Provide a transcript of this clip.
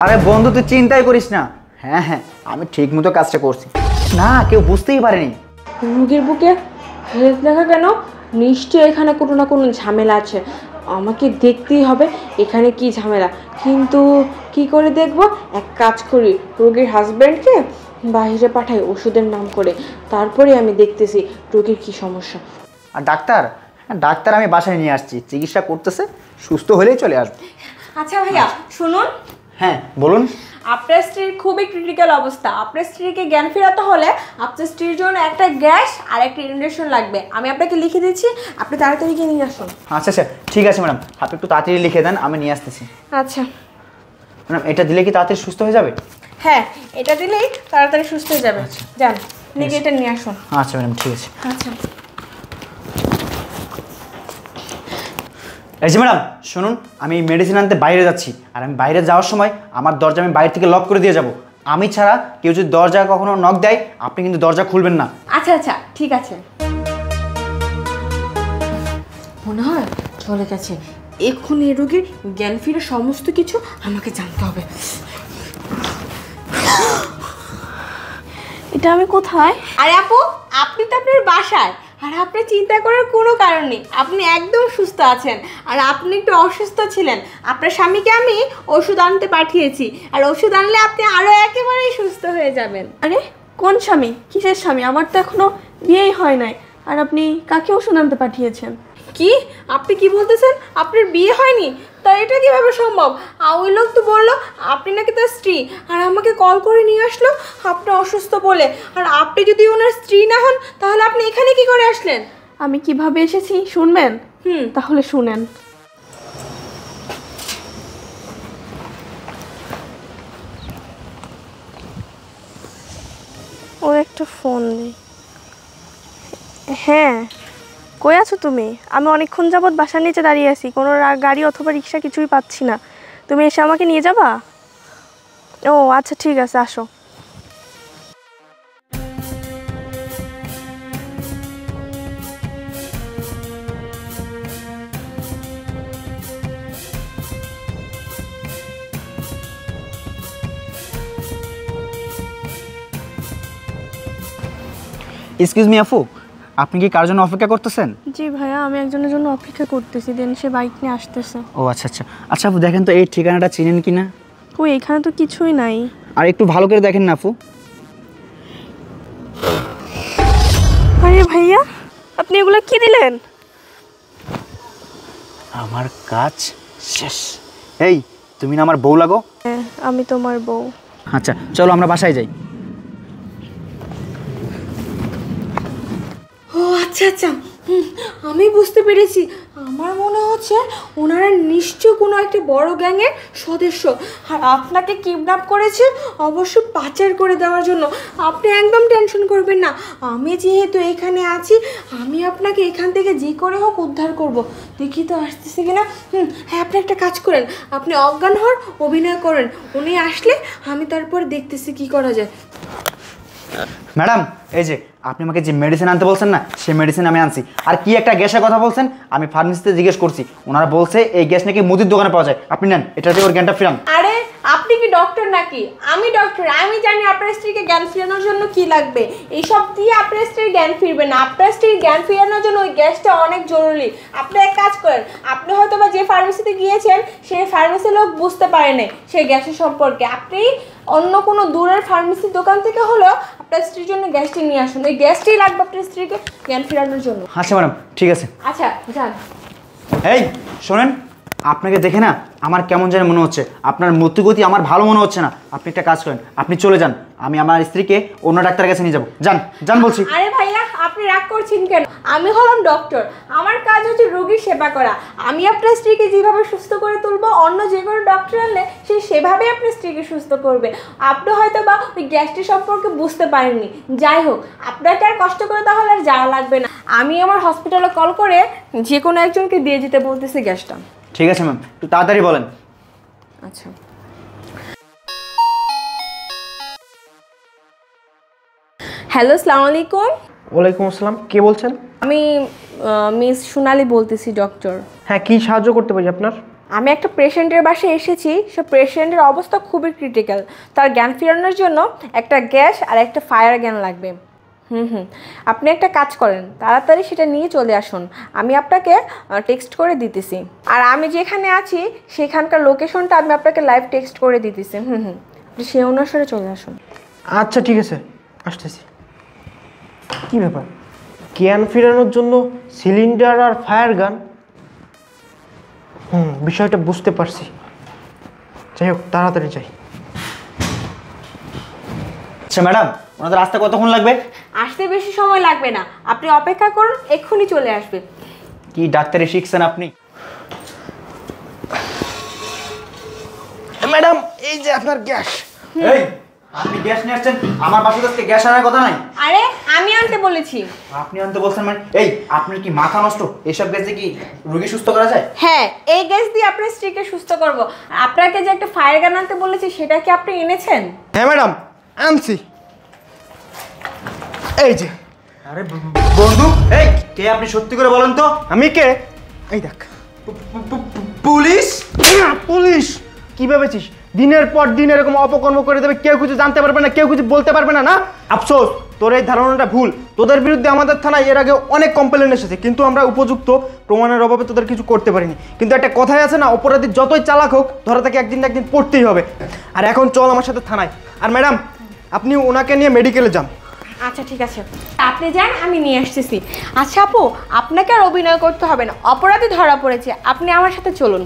আরে বন্ধু তুই চিন্তাই করিস না। হ্যাঁ হ্যাঁ আমি ঠিক মতো কাজটা করছি না, কেউ বুঝতেই পারেনি। রোগীর বুকে হেলথ লেখা কেন? নিশ্চয় এখানে কোনো না কোনো ঝামেলা আছে, আমাকে দেখতেই হবে এখানে কি ঝামেলা। কিন্তু কি করে দেখব? এক কাজ করি, রোগীর হাজব্যান্ডকে বাইরে পাঠাই ওষুধের নাম করে, তারপরে আমি দেখতেছি রোগীর কি সমস্যা। আর ডাক্তার? ডাক্তার আমি বাসায় নিয়ে আসছি, চিকিৎসা করতেছে, সুস্থ হলেই চলে আসবে। আচ্ছা ভাইয়া শুনুন। হ্যাঁ বলুন। আপনার স্ত্রীর খুবই ক্রিটিক্যাল অবস্থা, আপনার স্ত্রীকে জ্ঞান ফেরাতে হলে আপনার স্ত্রীর জন্য একটা গ্যাস আর একটা ইনজেকশন লাগবে। আমি আপনাকে লিখে দিচ্ছি, আপনি তাড়াতাড়ি গিয়ে নিয়ে আসুন। আচ্ছা আচ্ছা ঠিক আছে ম্যাডাম, আপনি একটু তাড়াতাড়ি লিখে দেন, আমি নিয়ে আসতেছি। আচ্ছা ম্যাডাম এটা দিলে কি তাড়াতাড়ি সুস্থ হয়ে যাবে? হ্যাঁ, এটা দিলেই তাড়াতাড়ি সুস্থ হয়ে যাবে। যান লিখে এটা নিয়ে আসুন। আচ্ছা ম্যাডাম ঠিক আছে। আচ্ছা এই যে ম্যাডাম শুনুন, আমি মেডিসিন আনতে বাইরে যাচ্ছি, আর আমি বাইরে যাওয়ার সময় আমার দরজা আমি বাইরে থেকে লক করে দিয়ে যাব। আমি ছাড়া কেউ যদি দরজা কখনো নক দেয় আপনি কিন্তু দরজা খুলবেন না। আচ্ছা আচ্ছা ঠিক আছে। মনে হয় চলে গেছে, এক্ষুনি এই রোগীর জ্ঞান ফিরে সমস্ত কিছু আমাকে জানতে হবে। এটা আমি কোথায়? আরে আপু, আপনি তো আপনার বাসায়, আর আপনার চিন্তা করার কোনো কারণ নেই, আপনি একদম সুস্থ আছেন। আর আপনি একটু অসুস্থ ছিলেন, আপনার স্বামীকে আমি ওষুধ আনতে পাঠিয়েছি, আর ওষুধ আনলে আপনি আরও একেবারেই সুস্থ হয়ে যাবেন। আরে কোন স্বামী? কিসের স্বামী? আমার তো এখনো বিয়েই হয় নাই, আর আপনি কাকে ওষুধ আনতে পাঠিয়েছেন? কি? আপনি কি বলতেছেন? আপনার বিয়ে হয়নি? তা এটা কিভাবে সম্ভব? ওই লোক তো বললো আপনি নাকি তার স্ত্রী, আর আমাকে কল করে নিয়ে আসলো আপনি অসুস্থ বলে। আর আপনি যদি ওনার স্ত্রী না হন তাহলে আপনি এখানে কি করে আসলেন? আমি কিভাবে এসেছি শুনবেন? তাহলে শুনেন। ওর একটা ফোন নেই। হ্যাঁ, কই আছো তুমি? আমি অনেকক্ষণ যাবৎ বাসার নিচে দাঁড়িয়ে আছি, কোনো গাড়ি অথবা রিক্সা কিছুই পাচ্ছি না। তুমি এসে আমাকে নিয়ে যাবা? ও আচ্ছা ঠিক আছে, আসো। এক্সকিউজ মি আপু, আপনি কি কার জন্য অপেক্ষা করতেছেন? জি ভাইয়া, আমি একজনের জন্য অপেক্ষা করতেছি, দেন সে বাইক নিয়ে আসতেছে। ও আচ্ছা আচ্ছা আচ্ছা আপু দেখেন তো এই ঠিকানাটা চিনেন কি না? কই, এখানে তো কিছুই নাই। আর একটু ভালো করে দেখেন না আপু। আরে ভাইয়া, আপনি এগুলো কি দিলেন? আমার কাজ শেষ। এই তুমি না আমার বউ লাগো। হ্যাঁ, আমি তোমার বউ। আচ্ছা চলো আমরা বাসায় যাই। ও আচ্ছা আচ্ছা, আমি বুঝতে পেরেছি। আমার মনে হচ্ছে ওনারা নিশ্চয় কোনো একটা বড় গ্যাংয়ের সদস্য, আর আপনাকে কিডন্যাপ করেছে অবশ্য পাচার করে দেওয়ার জন্য। আপনি একদম টেনশন করবেন না, আমি যেহেতু এখানে আছি, আমি আপনাকে এখান থেকে যে করে হোক উদ্ধার করব। দেখি তো আসতেছে কিনা। হ্যাঁ, আপনি একটা কাজ করেন, আপনি অজ্ঞান হওয়ার অভিনয় করেন, উনি আসলে আমি তারপর দেখতেছি কি করা যায়। ম্যাডাম এই যে আপনি আমাকে যে মেডিসিন আনতে বলছেন না, সেই মেডিসিন আমি আনছি। আর কি একটা গ্যাসের কথা বলছেন, আমি ফার্মেসিতে জিজ্ঞেস করছি, ওনারা বলছে এই গ্যাস নাকি মুদির দোকানে পাওয়া যায়। আপনি নেন, এটা দিয়ে ওর জ্ঞানটা ফিরান। আরে আপনি কি ডক্টর নাকি? আমি ডক্টর, আমি জানি আপনার স্ত্রীকে জ্ঞান ফেরানোর জন্য কি লাগবে। এইসব দিয়ে আপনার স্ত্রীর জ্ঞান ফিরবে না। আপনার স্ত্রীর জ্ঞান ফেরানোর জন্য ওই গ্যাসটা অনেক জরুরি। আপনি এক কাজ করেন, আপনি হয়তো বা যে ফার্মেসিতে গিয়েছেন সেই ফার্মেসির লোক বুঝতে পারেনি সেই গ্যাসের সম্পর্কে। আপনি অন্য কোনো দূরের ফার্মেসির দোকান থেকে হলেও আপনার স্ত্রীর জন্য গ্যাসটি নিয়ে আসুন, ওই গ্যাসটি লাগবে আপনার স্ত্রীকে জ্ঞান ফেরানোর জন্য। আচ্ছা ম্যাডাম ঠিক আছে। আচ্ছা যান। এই শোনেন, আপনাকে দেখে না আমার কেমন যেন মনে হচ্ছে, আপনার মতিগতি আমার ভালো মনে হচ্ছে না। আপনি একটা কাজ করেন, আপনি চলে যান, আমি আমার স্ত্রীকে অন্য ডাক্তারের কাছে নিয়ে যাবো। যান যান বলছি। আরে ভাইয়া, আপনি রাগ করছেন কেন? আমি হলাম ডক্টর, আমার কাজ হচ্ছে রোগীর সেবা করা। আমি আপনার স্ত্রীকে যেভাবে সুস্থ করে তুলবো, অন্য যে কোনো ডক্টর আনলে সে সেভাবে আপনার স্ত্রীকে সুস্থ করবে। আপনি হয়তো বা ওই গ্যাসটি সম্পর্কে বুঝতে পারেননি। যাই হোক, আপনাকে আর কষ্ট করে তাহলে আর যাওয়া লাগবে না। আমি আমার হসপিটালে কল করে যে কোনো একজনকে দিয়ে যেতে বলতেছি গ্যাসটা। ঠিক আছে ম্যাম, একটু তাড়াতাড়ি বলেন। আচ্ছা। হ্যালো, আসসালামু আলাইকুম। ওয়ালাইকুম আসসালাম, কে বলছেন? আমি মিস সোনালি বলতেছি, ডক্টর। হ্যাঁ, কি সাহায্য করতে পারি আপনার? আমি একটা পেশেন্টের বাসায় এসেছি, সে পেশেন্টের অবস্থা খুবই ক্রিটিক্যাল। তার জ্ঞান ফেরানোর জন্য একটা গ্যাস আর একটা ফায়ার জ্ঞান লাগবে। আপনি একটা কাজ করেন, তাড়াতাড়ি সেটা নিয়ে চলে আসুন। আমি আপনাকে টেক্সট করে দিতেছি, আর আমি যেখানে আছি সেখানকার লোকেশনটা আমি আপনাকে লাইভ টেক্সট করে দিতেছি। আপনি সেই অনুসারে চলে আসুন। আচ্ছা ঠিক আছে, আসতেছি। কি ব্যাপার, জ্ঞান ফেরানোর জন্য সিলিন্ডার আর ফায়ার গান? বিষয়টা বুঝতে পারছি। যাই হোক, তাড়াতাড়ি যাই। আচ্ছা ম্যাডাম, ওনাদের আসতে কতক্ষণ লাগবে? আসতে বেশি সময় লাগবে না, আপনি অপেক্ষা করুন, এক্ষুনি চলে আসবে। কি ডাক্তারি শিখছেন আপনি? ম্যাডাম, এই যে আপনার গ্যাস। এই, আপনি গ্যাস নিয়ে আসছেন, আমার বাসায় আজকে গ্যাস আনার কথা নাই। আরে আমি আনতে বলেছি। আপনি আনতে বলছেন মানে? এই, আপনার কি মাথা নষ্ট? এসব গ্যাস দিয়ে কি রোগী সুস্থ করা যায়? হ্যাঁ, এই গ্যাস দিয়ে আপনার স্ত্রীকে সুস্থ করব। আপনাকে যে একটা ফায়ার গান আনতে বলেছি, সেটা কি আপনি এনেছেন? হ্যাঁ ম্যাডাম, আনছি। এই যে। আরে বন্ধু, এই কে আপনি? সত্যি করে বলেন তো। আমি কে? এই দেখ। পুলিশ? পুলিশ? কি ভেবেছিস দিনের পর দিন এরকম অপকর্ম করে দেবে, কেউ কিছু জানতে পারবে না, কেউ কিছু বলতে পারবে না? না, আফসোস, তোর এই ধারণাটা ভুল। তোদের বিরুদ্ধে আমাদের থানায় এর আগে অনেক কমপ্লেন এসেছে, কিন্তু আমরা উপযুক্ত প্রমাণের অভাবে তোদের কিছু করতে পারিনি। কিন্তু একটা কথাই আছে না, অপরাধী যতই চালাক হোক, ধরা তাকে একদিন না একদিন পড়তেই হবে। আর এখন চল আমার সাথে থানায়। আর ম্যাডাম, আপনি ওনাকে নিয়ে মেডিকেলে যান। আচ্ছা ঠিক আছে, আপনি যান, আমি নিয়ে আসতেছি। আচ্ছা আপু, আপনাকে আর অভিনয় করতে হবে না, অপরাধী ধরা পড়েছে, আপনি আমার সাথে চলুন।